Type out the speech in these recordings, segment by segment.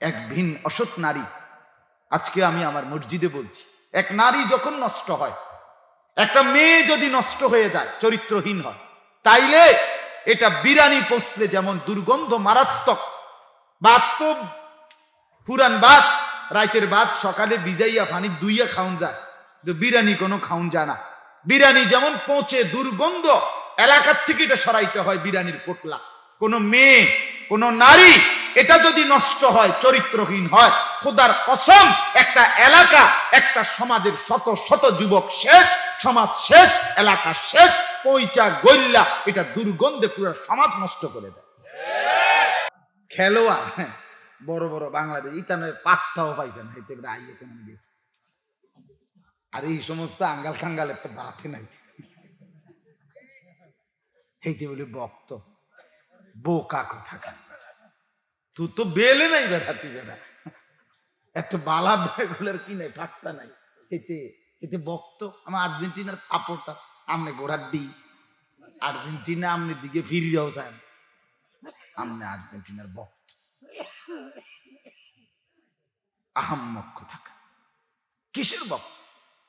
এক ভিন অসৎ নারী, আজকে আমি আমার মসজিদে বলছি, এক নারী যখন নষ্ট হয়, একটা মেয়ে যদি নষ্ট হয়ে যায়, চরিত্রহীন হয়, তাইলে এটা বিরানি পচলে যেমন দুর্গন্ধ মারাত্মক, ভাত তো পুরান ভাত, রাতের ভাত সকালে ভিজাইয়া পানি দুইয়া খাউন যায়, তো বিরানি কোনো খাউন যায় না। বিরানি যেমন পচে দুর্গন্ধ, এলাকার থেকে এটা সরাইতে হয় বিরানির পোটলা। কোন মেয়ে, কোন নারী এটা যদি নষ্ট হয়, চরিত্রহীন হয়, খোদার কসম একটা এলাকা, একটা সমাজের শত শত যুবক শেষ, সমাজ শেষ, এলাকা শেষ, পয়চা গল্লা, এটা দুর্গন্ধে পুরো সমাজ নষ্ট করে দেয়। খেলোয়াড় বড় বড় বাংলাদেশ ইতানের পাত্তাও পাইছেন, হইতে আইয়ে কোন গেছে। আর এই সমস্ত আঙ্গাল খাঙ্গালের তো বাতে নাই, হইতে বলে বক্ত বোকা কথা কান, তুই তো বেলে নাই বেটা, তুই বেটা এত বালা বেগুলার কি নাই, পাত্তা নাই। এতে এতে বক্ত আমার আর্জেন্টিনার সাপোর্টার, আমনে গোড়ার ডি আর্জেন্টিনা, আমনে দিকে ফিরিয়াও চান, আমনে আর্জেন্টিনার বক্ত আহাম্মক কথা কিসের বক্ত?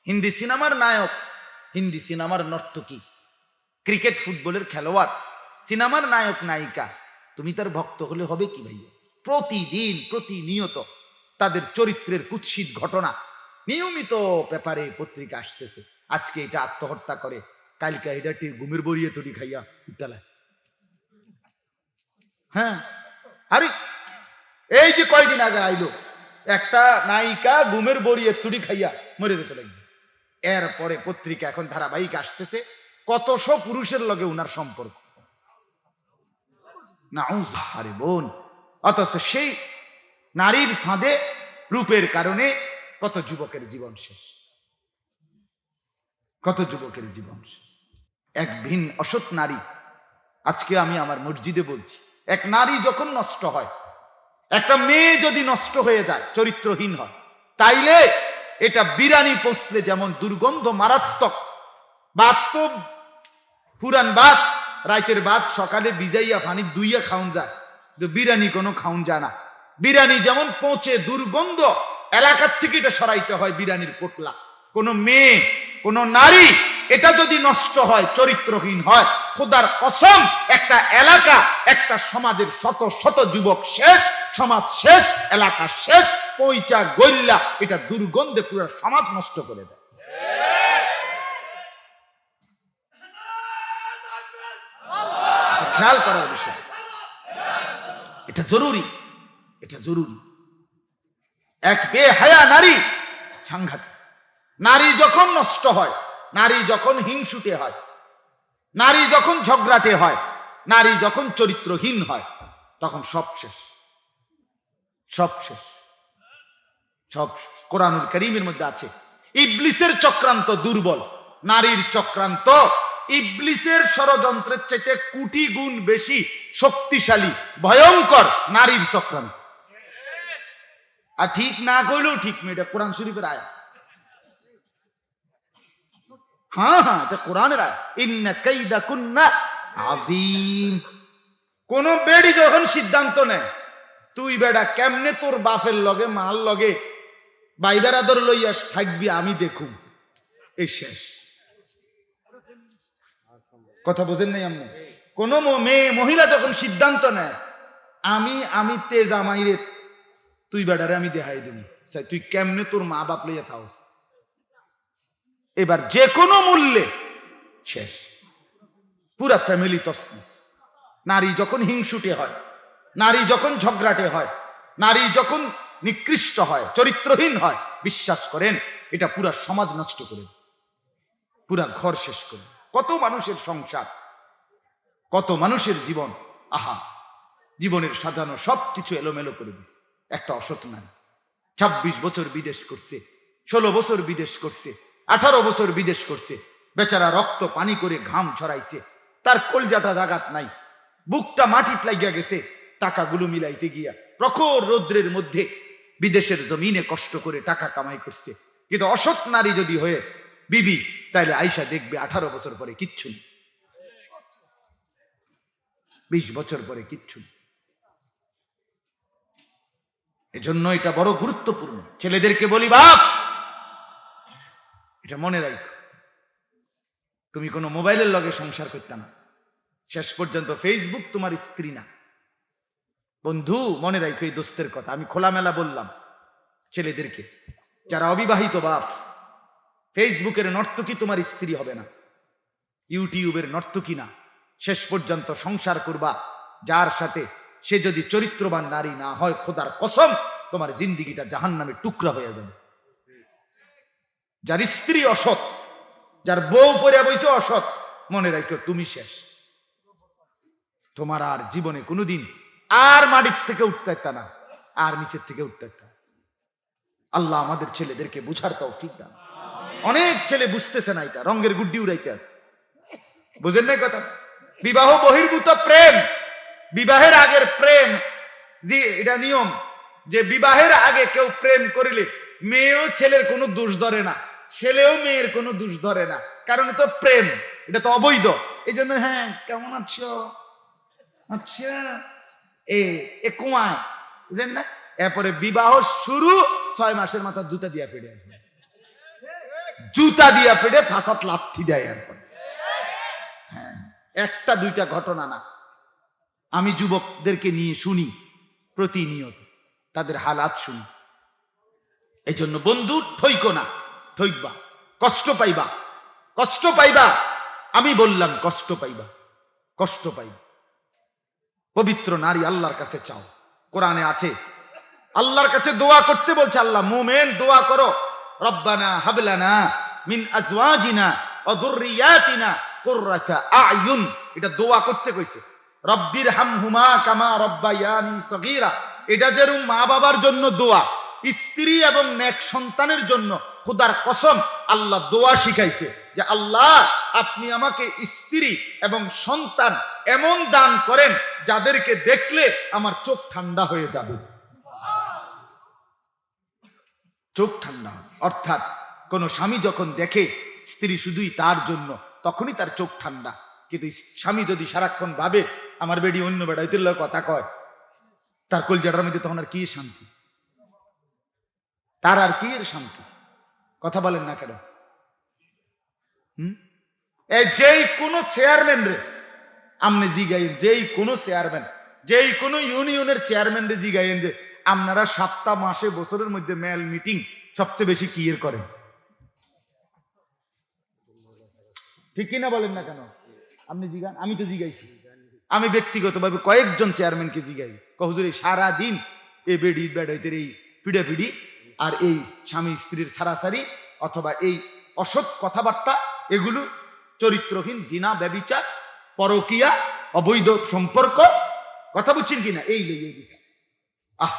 হিন্দি সিনেমার নায়ক, হিন্দি সিনেমার নর্তকী, ক্রিকেট ফুটবলের খেলোয়াড়, সিনেমার নায়ক নায়িকা, তুমি তার ভক্ত হলে হবে কি ভাই? প্রতিদিন প্রতিনিয়ত তাদের চরিত্রের কুৎসিত ঘটনা নিয়মিত পেপারে পত্রিকা আসতেছে। আজকে এটা আত্মহত্যা করে, কালকে এটা ঘুমের বড়িয়ে তরি খাইয়া বিদ্যালয়। হ্যাঁ, আরে এই যে কয়দিন আগে আইলো একটা নায়িকা ঘুমের বড়িয়ে তুড়ি খাইয়া মরে যেতে লাগছে। এরপরে পত্রিকা এখন ধারাবাহিক আসতেছে, কতশো পুরুষের লগে উনার সম্পর্ক, না আরে বোন, অথচ সেই নারীর ফাঁদে রূপের কারণে কত যুবকের জীবন শেষ, কত যুবকের জীবন শেষ। এক ভিন অসৎ নারী, আজকে আমি আমার মসজিদে বলছি, এক নারী যখন নষ্ট হয়, একটা মেয়ে যদি নষ্ট হয়ে যায়, চরিত্রহীন হয়, তাইলে এটা বিরানি পচলে যেমন দুর্গন্ধ মারাত্মক, ভাত তো পুরান ভাত, রাতের ভাত সকালে ভিজাইয়া পানি দুইয়া খাউন যায়, তো বিরানি কোনো খাউন যায় না। বিরানি যেমন পচে দুর্গন্ধ, এলাকার থেকে এটা সরাইতে হয় বিরানির পোটলা। কোন মেয়ে, কোন নারী এটা যদি নষ্ট হয়, চরিত্রহীন হয়, খোদার কসম একটা এলাকা, একটা সমাজের শত শত যুবক শেষ, সমাজ শেষ, এলাকা শেষ, পয়চা গল্লা, এটা দুর্গন্ধে পুরো সমাজ নষ্ট করে দেয়। খেয়াল করার বিষয়, এটা জরুরি, এটা জরুরি। এক বেহায়া নারী সাংঘাতিক। নারী যখন নষ্ট হয়, নারী যখন হিংসুটে হয়, নারী যখন ঝগড়াটে হয়, নারী যখন চরিত্রহীন হয়, তখন সব শেষ, সব শেষ, সব শেষ। কোরআনুল কারীমের মধ্যে আছে, ইবলিসের চক্রান্ত দুর্বল, নারীর চক্রান্ত ইবলিসের ষড়যন্ত্রের চাইতে কোটি গুণ বেশি শক্তিশালী, ভয়ঙ্কর নারীর চক্রান্ত। আর ঠিক না কইলেও ঠিক, এটা কোরআন শরীফের আয়াত। হ্যাঁ হ্যাঁ, এটা কোরআনের আয়াত, ইন্না কাইদাকুন্না আযীম। কোন বেডি যখন সিদ্ধান্ত নেয়, তুই বেডা কেমনে তোর বাপের লগে মাল লগে বাইবের আদর লইয়া থাকবি আমি দেখুম, এই শেষ। কথা বোঝেন নাই আপনি? কোন মেয়ে মহিলা যখন সিদ্ধান্ত নেয়, আমি তেজ আমাইরে তুই বেডারে আমি দেখাই দেব, তুই কেমনে তোর মা বাপ লইয়া থাকস, এবার যে কোনো মূল্যে শেষ, পুরা ফ্যামিলি তসনস। নারী যখন হিংসুটে হয়, নারী যখন ঝগড়াটে হয়, নারী যখন নিকৃষ্ট হয়, চরিত্রহীন হয়, বিশ্বাস করেন এটা পুরা সমাজ নষ্ট করে, পুরা ঘর শেষ করে, কত মানুষের সংসার, কত মানুষের জীবন, আহা, জীবনের সাজানো সব কিছু এলোমেলো করে দিছে একটা অসৎ নারী। 26 বছর বিদেশ করছে, 16 বছর বিদেশ করছে, 18 বছর বিদেশ করছে, বেচারা রক্ত পানি করে ঘাম ছড়াইছে, তার কলজাটা জাগাত নাই, বুকটা মাটিত লাগিয়া গেছে, টাকাগুলো মিলাইতে গিয়া প্রখর রৌদ্রের মধ্যে বিদেশের জমিনে কষ্ট করে টাকা কামাই করছে। কিন্তু অসৎ নারী যদি হয়ে বিবি, তাইলে আয়সা দেখবে 18 বছর পরে কিচ্ছু নেই, 20 বছর পরে কিচ্ছু নেই। এজন্য এটা বড় গুরুত্বপূর্ণ। ছেলেদেরকে বলি, বাপ এটা মনে রাখো, তুমি কোনো মোবাইলের লগে সংসার করতে না, শেষ পর্যন্ত ফেসবুক তোমার স্ত্রী না। বন্ধু মনে রাখো এই দোস্তের কথা, আমি খোলামেলা বললাম ছেলেদেরকে, যারা অবিবাহিত বাপ, ফেসবুকের নর্তকী তোমার স্ত্রী হবে না, ইউটিউবের নর্তকী না। শেষ পর্যন্ত সংসার করবা যার সাথে, সে যদি চরিত্রবান নারী না হয়, খোদার কসম তোমার জিন্দিগিটা জাহান্নামের টুকরা হয়ে যাবে। যার স্ত্রী অসৎ, যার বউ পরে বইছে অসৎ, মনে রাখো তুমি শেষ। তোমার আর জীবনে কোনোদিন আর মাটির থেকে উঠতে না, আর নিচের থেকে উঠতে না। আল্লাহ আমাদের ছেলেদেরকে বুঝার তৌফিক দান। অনেক ছেলে বুঝতেছে না, এটা রঙের গুড্ডি উড়াইতে আছে, বুঝেন না কথা। বিবাহ বহির্ভূত প্রেম, বিবাহের আগের প্রেম, জি এটা নিয়ম যে বিবাহের আগে কেউ প্রেম করিলে মেয়েও ছেলের কোনো দোষ ধরে না, ছেলেও মেয়ের কোনো দোষ ধরে না, কারণ তো প্রেম, এটা তো অবৈধ। এই জন্য হ্যাঁ কেমন আছো, আচ্ছা এ কুমায়, বুঝেন না। এরপরে বিবাহ শুরু, 6 মাসের মাথা জুতা দিয়া ফেড়ে, জুতা দিয়া ফেড়ে ফাঁসাত লাথি দেয়। এরপর হ্যাঁ, একটা দুইটা ঘটনা না, আমি যুবকদেরকে নিয়ে শুনি প্রতিনিয়ত, তাদের হালাত শুনি। এই জন্য বন্ধু ঠইকো না, ঠইকবা, কষ্ট পাইবা, কষ্ট পাইবা, আমি বললাম কষ্ট পাইবা, কষ্ট পাইবা। পবিত্র নারী আল্লাহর কাছে চাও, কোরআনে আছে আল্লাহর কাছে দোয়া করতে বলছে আল্লাহ, মুমিন দোয়া করো, রব্বানা হাবলানা মিন আজওয়াজিনা ওয়া যুররিয়াতিনা কুররাতা আয়ুন, এটা দোয়া করতে কইছে। রব্বির হামহুমা কামা রব্বায়ানি সগীরা, এটা যেরকম মা বাবার জন্য দোয়া, স্ত্রী এবং নেক সন্তানের জন্য খোদার কসম আল্লাহ দোয়া শিখাইছে যে আল্লাহ আপনি আমাকে স্ত্রী এবং সন্তান এমন দান করেন যাদেরকে দেখলে আমার চোখ ঠান্ডা হয়ে যাবে। চোখ ঠান্ডা, অর্থাৎ কোন স্বামী যখন দেখে স্ত্রী শুধুই তার জন্য, তখনই তার চোখ ঠান্ডা। কিন্তু স্বামী যদি সারাক্ষণ ভাবে আমার বেডি অন্য বেড়াইতে কথা কয়, তার কলজাটার মধ্যে তখন আর কি শান্তি, তার আর কি এর শান্তি? কথা বলেন না কেন? এই যেই কোনো চেয়ারম্যান রে আমনে জিগাইন, যেই কোনো চেয়ারম্যান, যেই কোনো ইউনিয়নের চেয়ারম্যান রে জিগাইন যে আপনারা সপ্তাহ মাসে বছরের মধ্যে মেল মিটিং সবচেয়ে বেশি কি এর করেন, ঠিক কিনা বলেন না কেন? আপনি জিগান, আমি তো জিগাইছি, আমি ব্যক্তিগতভাবে কয়েকজন চেয়ারম্যানকে জিগাই, হুজুর এই সারাদিন এই বেডি বেড়াইতে এই ফিডাফিডি আর এই স্বামী স্ত্রীর সারাসারি অথবা এই অসৎ কথাবার্তা, এগুলো চরিত্রহীন, জিনা, ব্যভিচার, পরকিয়া, অবৈধ সম্পর্ক, কথা বুঝছেন কিনা, এই বিষয়। আহ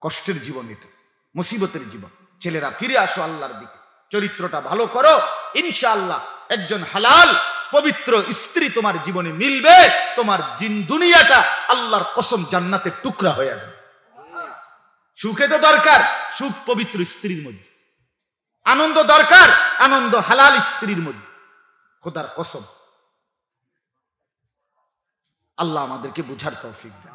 কষ্টের জীবন, এটা মুসিবতের জীবন। ছেলেরা ফিরে আসো আল্লাহর দিকে, চরিত্রটা ভালো করো, ইনশাআল্লাহ একজন হালাল পবিত্র স্ত্রী তোমার জীবনে মিলবে, তোমার দুনিয়াটা আল্লাহর কসম জান্নাতের টুকরা হয়ে যাবে। সুখে তো দরকার, সুখ পবিত্র স্ত্রীর মধ্যে, আনন্দ দরকার, আনন্দ হালাল স্ত্রীর মধ্যে, খোদার কসম। আল্লাহ আমাদেরকে বুঝার তৌফিক দেন।